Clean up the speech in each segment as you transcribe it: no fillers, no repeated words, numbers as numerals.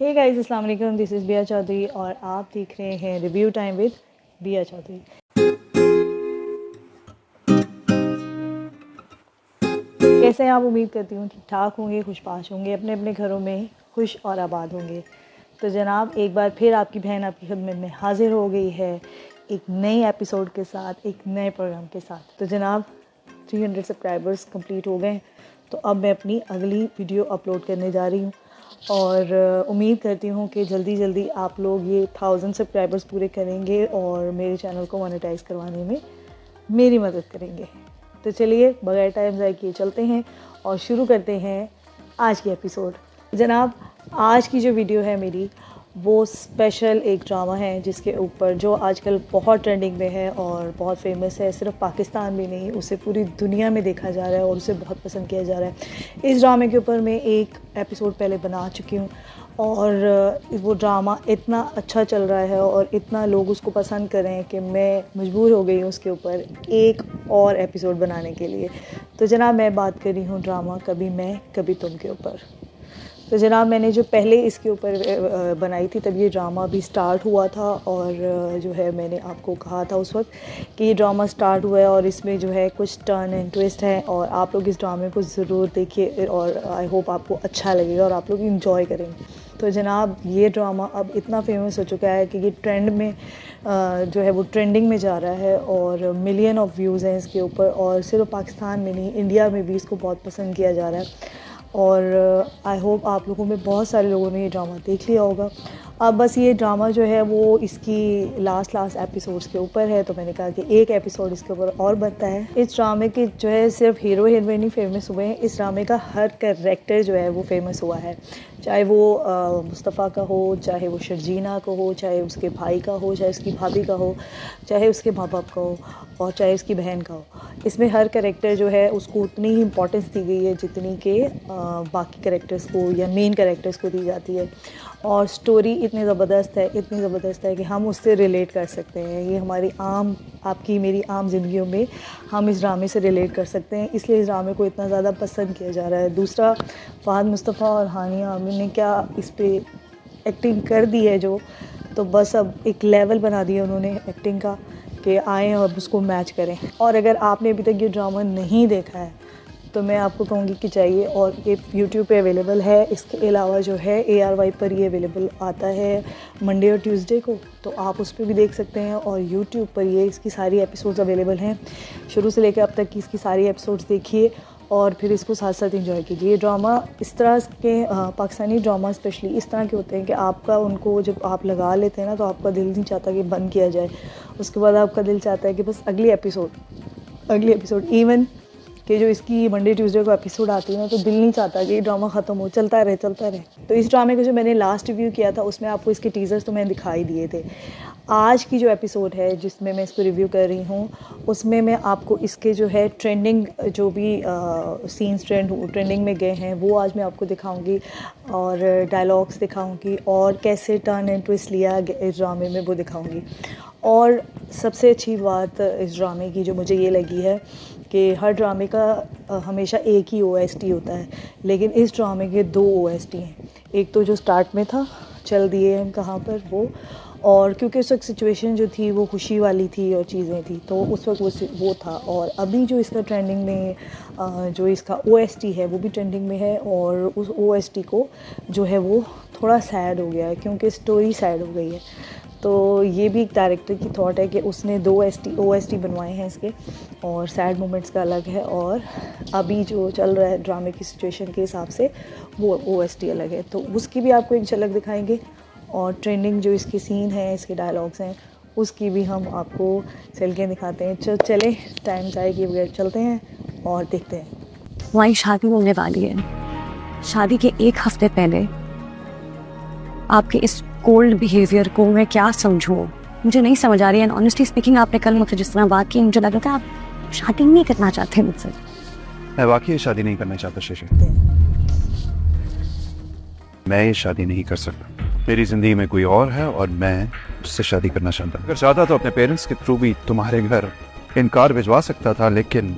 Hey guys, अस्सलाम वालेकुम। This is बिया चौधरी और आप देख रहे हैं रिव्यू टाइम विद बिया चौधरी। कैसे हैं आप? उम्मीद करती हूँ ठीक ठाक होंगे, खुशपाश होंगे, अपने अपने घरों में खुश और आबाद होंगे। तो जनाब, एक बार फिर आपकी बहन आपकी खिदमत में हाजिर हो गई है एक नई एपिसोड के साथ, एक नए प्रोग्राम के साथ। तो जनाब, 300 सब्सक्राइबर्स कंप्लीट हो गए, तो अब मैं अपनी अगली वीडियो अपलोड करने जा रही हूँ और उम्मीद करती हूँ कि जल्दी जल्दी आप लोग ये 1000 सब्सक्राइबर्स पूरे करेंगे और मेरे चैनल को मोनेटाइज़ करवाने में मेरी मदद करेंगे। तो चलिए, बगैर टाइम ज़ाय किए चलते हैं और शुरू करते हैं आज की एपिसोड। जनाब, आज की जो वीडियो है मेरी, वो स्पेशल एक ड्रामा है जिसके ऊपर जो आजकल बहुत ट्रेंडिंग में है और बहुत फेमस है। सिर्फ पाकिस्तान में नहीं, उसे पूरी दुनिया में देखा जा रहा है और उसे बहुत पसंद किया जा रहा है। इस ड्रामे के ऊपर मैं एक एपिसोड पहले बना चुकी हूँ और वो ड्रामा इतना अच्छा चल रहा है और इतना लोग उसको पसंद कर रहे हैं कि मैं मजबूर हो गई हूँ उसके ऊपर एक और एपिसोड बनाने के लिए। तो जनाब, मैं बात कर रही हूँ ड्रामा कभी मैं कभी तुम के ऊपर। तो जनाब, मैंने जो पहले इसके ऊपर बनाई थी, तब ये ड्रामा भी स्टार्ट हुआ था और जो है मैंने आपको कहा था उस वक्त कि ये ड्रामा स्टार्ट हुआ है और इसमें जो है कुछ टर्न एंड ट्विस्ट है और आप लोग इस ड्रामे को ज़रूर देखिए और आई होप आपको अच्छा लगेगा और आप लोग इंजॉय करेंगे। तो जनाब, ये ड्रामा अब इतना फेमस हो चुका है कि ये ट्रेंड में जो है वो ट्रेंडिंग में जा रहा है और मिलियन ऑफ व्यूज़ हैं इसके ऊपर और सिर्फ पाकिस्तान में नहीं, इंडिया में भी इसको बहुत पसंद किया जा रहा है और आई होप आप लोगों में बहुत सारे लोगों ने ये ड्रामा देख लिया होगा। अब बस ये ड्रामा जो है वो इसकी लास्ट एपिसोड्स के ऊपर है, तो मैंने कहा कि एक एपिसोड इसके ऊपर और बनता है। इस ड्रामे के जो है सिर्फ हीरो हीरोइन ही फेमस हुए हैं, इस ड्रामे का हर कैरेक्टर जो है वो फेमस हुआ है। चाहे वो मुस्तफ़ा का हो, चाहे वो शर्जीना का हो, चाहे उसके भाई का हो, चाहे उसकी भाभी का हो, चाहे उसके माँ बाप का हो और चाहे उसकी बहन का हो। इसमें हर कैरेक्टर जो है उसको उतनी ही इम्पोर्टेंस दी गई है जितनी कि बाकी कैरेक्टर्स को या मेन कैरेक्टर्स को दी जाती है। और स्टोरी इतनी ज़बरदस्त है कि हम उससे रिलेट कर सकते हैं। ये हमारी आपकी मेरी आम ज़िंदगियों में हम इस ड्रामे से रिलेट कर सकते हैं, इसलिए इस ड्रामे को इतना ज़्यादा पसंद किया जा रहा है। दूसरा, फ़ाहद मुस्तफ़ा और हानिया आमिर ने क्या इस पर एक्टिंग कर दी है, जो तो बस अब एक लेवल बना दिया उन्होंने एक्टिंग का कि आएँ और उसको मैच करें। और अगर आपने अभी तक ये ड्रामा नहीं देखा है तो मैं आपको कहूँगी कि चाहिए, और ये यूट्यूब पे अवेलेबल है। इसके अलावा जो है ARY पर ये अवेलेबल आता है मंडे और ट्यूसडे को, तो आप उस पर भी देख सकते हैं और यूट्यूब पर ये इसकी सारी एपिसोड्स अवेलेबल हैं। शुरू से लेकर अब तक की इसकी सारी एपिसोड्स देखिए और फिर इसको साथ साथ एंजॉय कीजिए। ये ड्रामा इस तरह के पाकिस्तानी ड्रामा स्पेशली इस तरह के होते हैं कि आपका उनको जब आप लगा लेते हैं ना, तो आपका दिल नहीं चाहता कि बंद किया जाए। उसके बाद आपका दिल चाहता है कि बस अगली एपिसोड इवन कि जो इसकी मंडे ट्यूसडे को एपिसोड आती है ना, तो दिल नहीं चाहता कि ये ड्रामा ख़त्म हो, चलता रहे। तो इस ड्रामे का जो मैंने लास्ट रिव्यू किया था उसमें आपको इसके टीज़र्स तो मैंने दिखाई दिए थे। आज की जो एपिसोड है जिसमें मैं इसको रिव्यू कर रही हूँ, उसमें मैं आपको इसके जो है ट्रेंडिंग जो भी सीन्स ट्रेंडिंग में गए हैं वो आज मैं आपको दिखाऊंगी और डायलॉग्स दिखाऊंगी और कैसे टर्न एंड ट्विस्ट लिया इस ड्रामे में वो दिखाऊंगी। और सबसे अच्छी बात इस ड्रामे की जो मुझे ये लगी है कि हर ड्रामे का हमेशा एक ही OST होता है, लेकिन इस ड्रामे के 2 OST हैं। एक तो जो स्टार्ट में था, चल दिए हम कहाँ पर, वो, और क्योंकि उस वक्त सिचुएशन जो थी वो खुशी वाली थी और चीज़ें थी, तो उस वक्त वो था। और अभी जो इसका ट्रेंडिंग में जो इसका OST है वो भी ट्रेंडिंग में है और उस OST को जो है वो थोड़ा सैड हो गया है क्योंकि स्टोरी सैड हो गई है। तो ये भी एक डायरेक्टर की थॉट है कि उसने 2 OST बनवाए हैं इसके और सैड मोमेंट्स का अलग है और अभी जो चल रहा है ड्रामे की सिचुएशन के हिसाब से वो OST अलग है। तो उसकी भी आपको एक झलक दिखाएंगे और ट्रेंडिंग जो इसके सीन हैं, इसके डायलॉग्स हैं, उसकी भी हम आपको चल के दिखाते हैं। चले, टाइम ज़ाया किए बगैर चलते हैं और देखते हैं। हमारी शादी होने वाली है। शादी के 1 हफ्ते पहले आपके इस कोल्ड बिहेवियर को मैं क्या समझूं, मुझे नहीं समझ आ रही है। ऑनेस्टली स्पीकिंग, आपने कल मुझसे जिस तरह बात की, मुझे लगा था आप शादी नहीं करना चाहते मुझसे। मैं वाकई शादी नहीं करना चाहता शीशे। मैं ये शादी नहीं कर सकता। मेरी जिंदगी में कोई और है और मैं उससे शादी करना चाहता। अगर चाहता तो अपने पेरेंट्स के थ्रू भी तुम्हारे घर इनकार भिजवा सकता था, लेकिन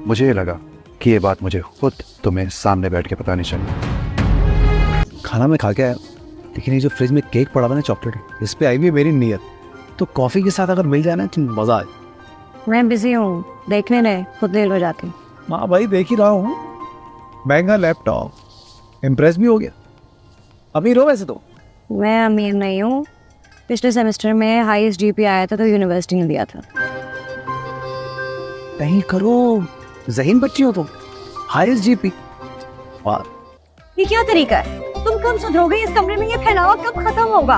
मुझे ये लगा कि ये बात मुझे खुद तुम्हें सामने बैठ के बतानी चाहिए। खाना में खा के लेकिन ये जो फ्रिज में केक पड़ा था ना चॉकलेट, इस पे आई भी है मेरी नीयत। तो कॉफ़ी के साथ अगर मिल जाए ना तो मज़ा आ जाए। मैं बिजी हूँ, देखने रहे, खुद ले लो जाके। हाँ भाई देख ही रहा हूँ, महंगा लैपटॉप, इम्प्रेस भी हो गया। अमीर हो वैसे तो? मैं अमीर नहीं हूँ, पिछले सेमेस्टर में हाईएस्ट जीपी आया था तो यूनिवर्सिटी ने दिया था। नहीं करो, ज़हीन बच्ची हो तुम, हाईएस्ट जीपी। वाह, ये क्या तरीका है? तुम कब सुधरोगे? इस कमरे में ये फैलावा कब खत्म होगा?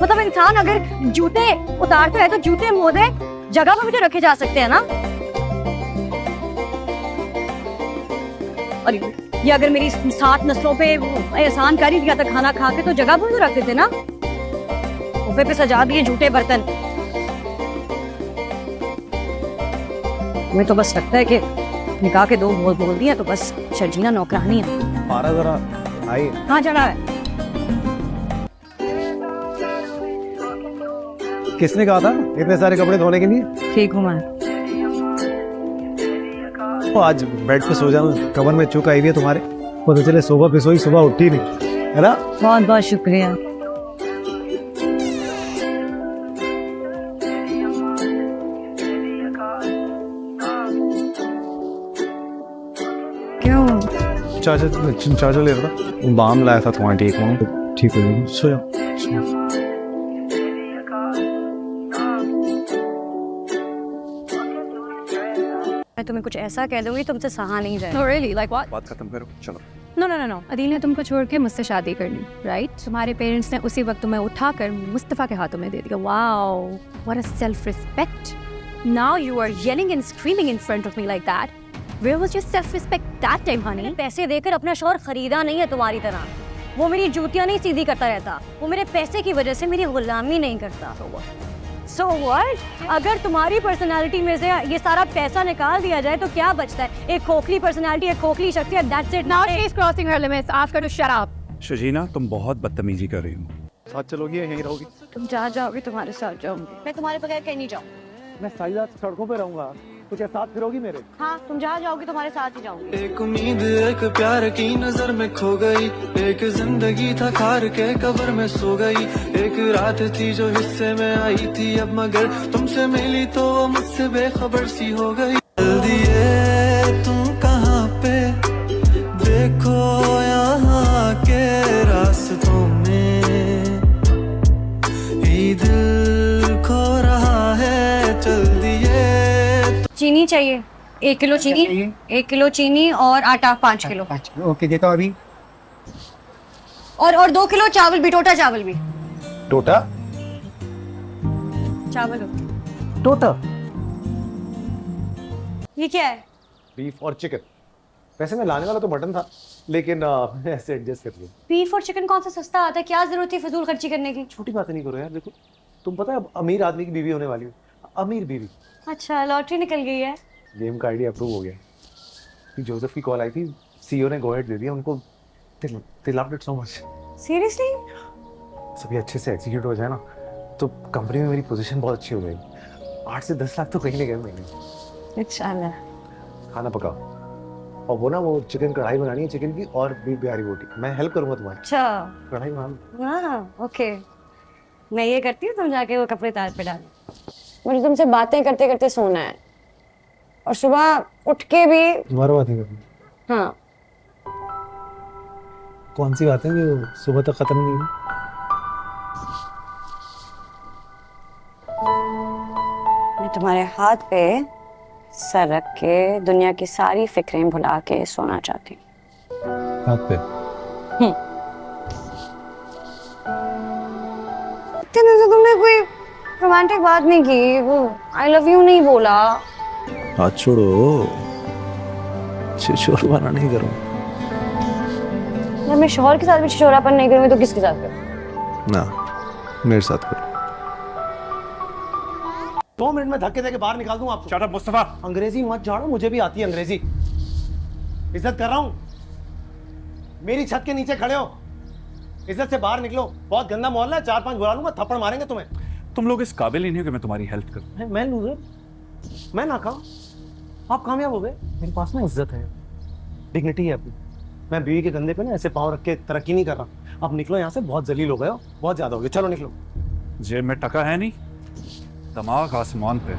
मतलब इंसान अगर जूते उतारता है तो जूते मोड़े जगह पर भी तो रखे जा सकते हैं ना। और ये अगर मेरी 7 नस्लों पे एहसान करी दिया था खाना खा के तो जगह पर तो रखते थे ना। सोफे पे सजा दिए जूते बर्तन। मुझे तो बस लगता है कि निकाह के 2 बोल दिया तो बस शर्जीना नौकरानी है। पारा जरा आई। हाँ चढ़ा है। किसने कहा था इतने सारे कपड़े धोने के लिए? ठीक हूँ मैं। तो आज बेड पे सो जाना, कमर में चुक आई हुई है तुम्हारे, पता चले सुबह पे सोई सुबह उठी नहीं, है ना? बहुत बहुत शुक्रिया। क्यों? चार्जर ले रहा था, बाम लाया था तुम्हारे ठीक हूँ, ठीक हो जाएगी, सो जाओ। मैं तुम्हें कुछ ऐसा कह दूंगी तुमसे सहा नहीं जाए। No, really? Like what? बात खत्म करो, चलो। नो अदील ने तुमको छोड़ के मुझसे शादी कर ली, राइट? तुम्हारे पेरेंट्स ने उसी वक्त तुम्हें उठाकर मुस्तफ़ा के हाथों में दे दिया। Wow, what a self respect. Now you are yelling and screaming in front of me like that. Where was your self respect that time honey? पैसे देकर अपना शौहर खरीदा नहीं है तुम्हारी तरह। वो मेरी जूतियां नहीं सीधी करता रहता, वो मेरे पैसे की वजह से मेरी गुलामी नहीं करता। So what? अगर तुम्हारी पर्सनालिटी में से ये सारा पैसा निकाल दिया जाए तो क्या बचता है? एक खोखली पर्सनालिटी, एक खोखली शख्सियत, that's it. Now she is crossing her limits. Ask her to shut up. शजीना, तुम बहुत बदतमीजी कर रही हो। साथ चलोगी या यहीं रहोगी? तुम जहाँ जाओगे तुम्हारे साथ जाऊंगी। मैं तुम्हारे बगैर कहीं नहीं जाऊँ। मैं सारी रात सड़कों पे रहूंगा, कुछ साथ फिरोगी मेरे? हाँ, तुम जहाँ जाओगे तुम्हारे साथ ही जाऊंगी। एक उम्मीद एक प्यार की नजर में खो गई, एक जिंदगी था खार के कब्र में सो गई, एक रात थी जो हिस्से में आई थी अब मगर तुमसे मिली तो वो मुझसे बेखबर सी हो गई। जल्दी तुम कहाँ पे, देखो यहाँ के रास्तों में ही दिल खो रहा है। चल दिए चीनी चाहिए 1 किलो चीनी, 1 किलो चीनी और आटा 5 किलो। ओके देता हूँ अभी। और 2 किलो चावल भी, टोटा चावल भी। टोटा? चावल टोटा? ये क्या है? बीफ और चिकन। वैसे मैं लाने वाला तो मटन था, लेकिन ऐसे एडजस्ट कर लिया। बीफ और चिकन कौन सा सस्ता आता है? क्या जरूरत थी फजूल खर्ची करने की? छोटी बातें नहीं करो यार, देखो तुम पता है अमीर आदमी की बीवी होने वाली हो, अमीर बीवी। अच्छा, लॉटरी निकल गई है। गेम का आईडी अप्रूव हो गया। जोसेफ की कॉल आई थी, सीईओ ने गो अहेड दे दिया उनको। they loved it so much। Seriously? सभी अच्छे से एग्जीक्यूट हो जाए ना तो कंपनी में मेरी पोजीशन बहुत अच्छी हो गई। 8 से 10 लाख तो कहीं नहीं गए महीने। इंशाल्लाह। खाना पकाओ, और वो ना वो चिकन कढ़ाई बनानी है चिकन की, और बीफ बिहारी रोटी। मैं हेल्प करूंगा तुम्हारी। अच्छा, कढ़ाई बना। हाँ ओके। मैं ये करती हूँ, तुम जाके वो कपड़े तार पे डालो। मुझे तुमसे बातें करते करते सोना है, और सुबह उठ के भी तुम्हारा बातें करनी। हाँ। कौन सी बातें जो सुबह तक खत्म नहीं हुई? मैं तुम्हारे हाथ पे सर रख के दुनिया की सारी फिक्रें भुला के सोना चाहती हूँ। हाथ पे? इतने दिन से तुमने कोई रोमांटिक बात नहीं की, वो आई लव यू नहीं बोला। हाथ छोड़ो, छिछोरवाना नहीं करूँ। जब मैं शौहर के साथ भी छिछोरापन नहीं करूँगी तो किसके साथ करूँ? ना, मेरे साथ करो। 2 मिनट में धक्के देके बाहर निकाल दूं आपको। Shut up Mustafa. अंग्रेजी मत झाड़ो, मुझे भी आती है अंग्रेजी। इज्जत कर रहा हूं, मेरी छत के नीचे खड़े हो, इज्जत से बाहर निकलो। बहुत गंदा मोहल्ला है, 4-5 बुला लूंगा, थप्पड़ मारेंगे तुम्हें। तुम लोग इस काबिल ही नहीं हो कि मैं तुम्हारी हेल्प करूं। मैं लूजर, मैं नाकाम, आप कामयाब हो गए। मेरे पास ना इज्जत है, डिग्निटी है अपनी। मैं बीवी के कंधे पे ना ऐसे पाँव रख के तरक्की नहीं कर रहा। अब निकलो यहाँ से, बहुत जलील हो गए हो, बहुत ज्यादा हो गया, चलो निकलो। जेब में टका है नहीं, दिमाग आसमान पे।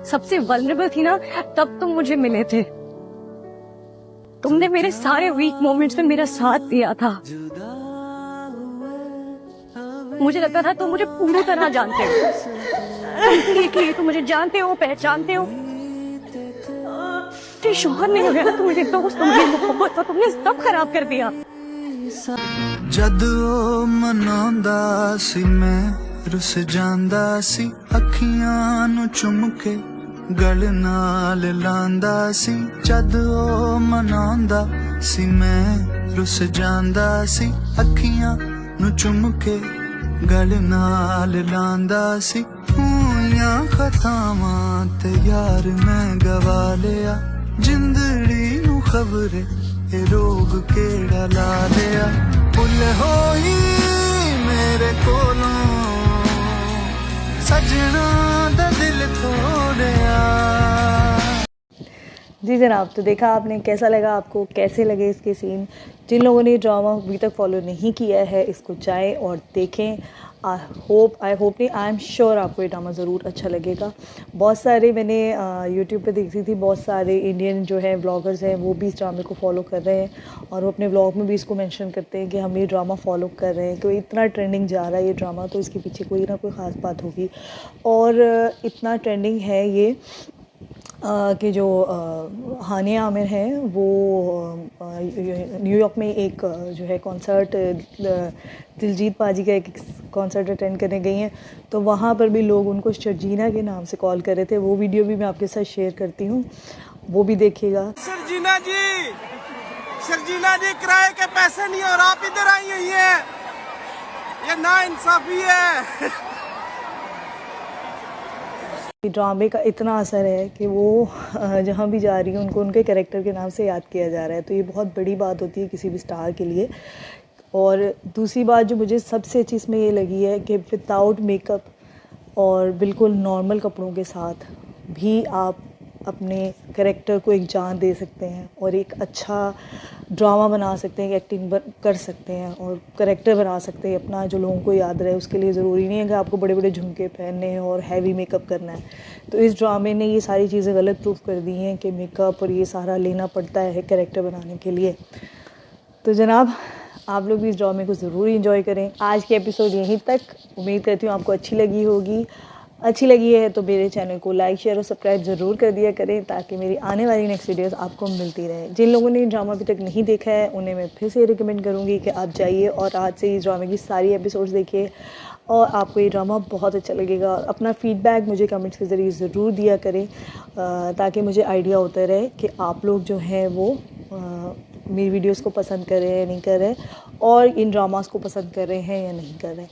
सबसे वल्नरेबल थी ना तब तुम मुझे मिले थे। तुमने मेरे सारे वीक मोमेंट्स में मेरा साथ दिया था। मुझे लगता था तुम मुझे पूरी तरह जानते हो, कंप्लीटली तुम मुझे जानते हो, पहचानते हो। तेरे शौहर नहीं हो गया ना, तुम्हारे दोस्त, तुम्हारी मोहब्बत, तो तुमने सब खराब कर दिया। जद ओ मनांदा सी मैं रुस जांदा सी, अखियां नु चुम के गल नाल लांदा सी। जद ओ मनांदा सी मैं रुस जांदा सी, अखियां नु चुम के गल नाल लांदा सी। होइयां खतावां ते यार मैं गवा लिया, जिंदड़ी नु खबरे ए रोग केड़ा ला लिया। भुल होई मेरे कोलों सजना दा दिल तोड़िया। जी जनाब, तो देखा आपने, कैसा लगा आपको, कैसे लगे इसके सीन। जिन लोगों ने ड्रामा अभी तक फॉलो नहीं किया है, इसको जाएं और देखें। आई होप नहीं, आई एम श्योर आपको ये ड्रामा ज़रूर अच्छा लगेगा। बहुत सारे मैंने यूट्यूब पे देखी थी, बहुत सारे इंडियन जो है ब्लॉगर्स हैं वो भी इस ड्रामे को फॉलो कर रहे हैं, और वो अपने ब्लॉग में भी इसको मेंशन करते हैं कि हम ये ड्रामा फॉलो कर रहे हैं। तो इतना ट्रेंडिंग जा रहा है ये ड्रामा, तो इसके पीछे कोई ना कोई ख़ास बात होगी। और इतना ट्रेंडिंग है ये कि जो हानिया आमिर हैं वो न्यूयॉर्क में एक जो है कॉन्सर्ट, दिलजीत पाजी का एक कॉन्सर्ट अटेंड करने गई हैं, तो वहाँ पर भी लोग उनको शर्जीना के नाम से कॉल कर रहे थे। वो वीडियो भी मैं आपके साथ शेयर करती हूँ, वो भी देखिएगा। शर्जीना जी किराए के पैसे नहीं और आप इधर आई हुई हैं, ये नाइंसाफी है। ड्रामे का इतना असर है कि वो जहाँ भी जा रही है उनको उनके कैरेक्टर के नाम से याद किया जा रहा है, तो ये बहुत बड़ी बात होती है किसी भी स्टार के लिए। और दूसरी बात जो मुझे सबसे अच्छी इसमें ये लगी है कि विदाउट मेकअप और बिल्कुल नॉर्मल कपड़ों के साथ भी आप अपने कैरेक्टर को एक जान दे सकते हैं और एक अच्छा ड्रामा बना सकते हैं, एक्टिंग कर सकते हैं और कैरेक्टर बना सकते हैं अपना, जो लोगों को याद रहे। उसके लिए ज़रूरी नहीं है कि आपको बड़े बड़े झुमके पहनने हैं और हैवी मेकअप करना है। तो इस ड्रामे ने ये सारी चीज़ें गलत प्रूफ कर दी हैं कि मेकअप और ये सारा लेना पड़ता है कैरेक्टर बनाने के लिए। तो जनाब, आप लोग भी इस ड्रामे को ज़रूर इंजॉय करें। आज की एपिसोड यहीं तक, उम्मीद करती हूँ आपको अच्छी लगी होगी। अच्छी लगी है तो मेरे चैनल को लाइक, शेयर और सब्सक्राइब ज़रूर कर दिया करें, ताकि मेरी आने वाली नेक्स्ट वीडियोस आपको मिलती रहे। जिन लोगों ने ड्रामा अभी तक नहीं देखा है उन्हें मैं फिर से रिकमेंड करूँगी कि आप जाइए और आज से इस ड्रामे की सारी एपिसोड्स देखिए, और आपको ये ड्रामा बहुत अच्छा लगेगा। अपना फ़ीडबैक मुझे कमेंट्स के ज़रिए ज़रूर दिया करें, ताकि मुझे आइडिया होता रहे कि आप लोग जो हैं वो मेरी वीडियोस को पसंद कर रहे हैं या नहीं कर रहे, और इन ड्रामास को पसंद कर रहे हैं या नहीं कर रहे।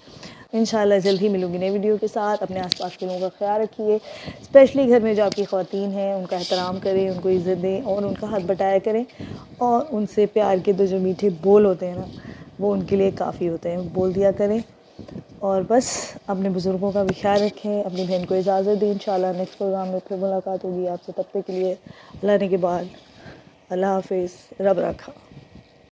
इंशाल्लाह जल्द ही मिलूंगी नई वीडियो के साथ। अपने आसपास के लोगों का ख्याल रखिए, स्पेशली घर में जो आपकी ख़वातीन हैं उनका एहतराम करें, उनको इज़्ज़त दें और उनका हाथ बटाया करें, और उनसे प्यार के जो मीठे बोल होते हैं ना, वो उनके लिए काफ़ी होते हैं, बोल दिया करें। और बस अपने बुज़ुर्गों का भी ख्याल रखें। अपनी बहन को इजाज़त दें। इंशाल्लाह नेक्स्ट प्रोग्राम में फिर मुलाकात होगी आपसे, तब तक के लिए अल्लाह ने के बाद अल्लाह हाफ़िज़, रब रखा।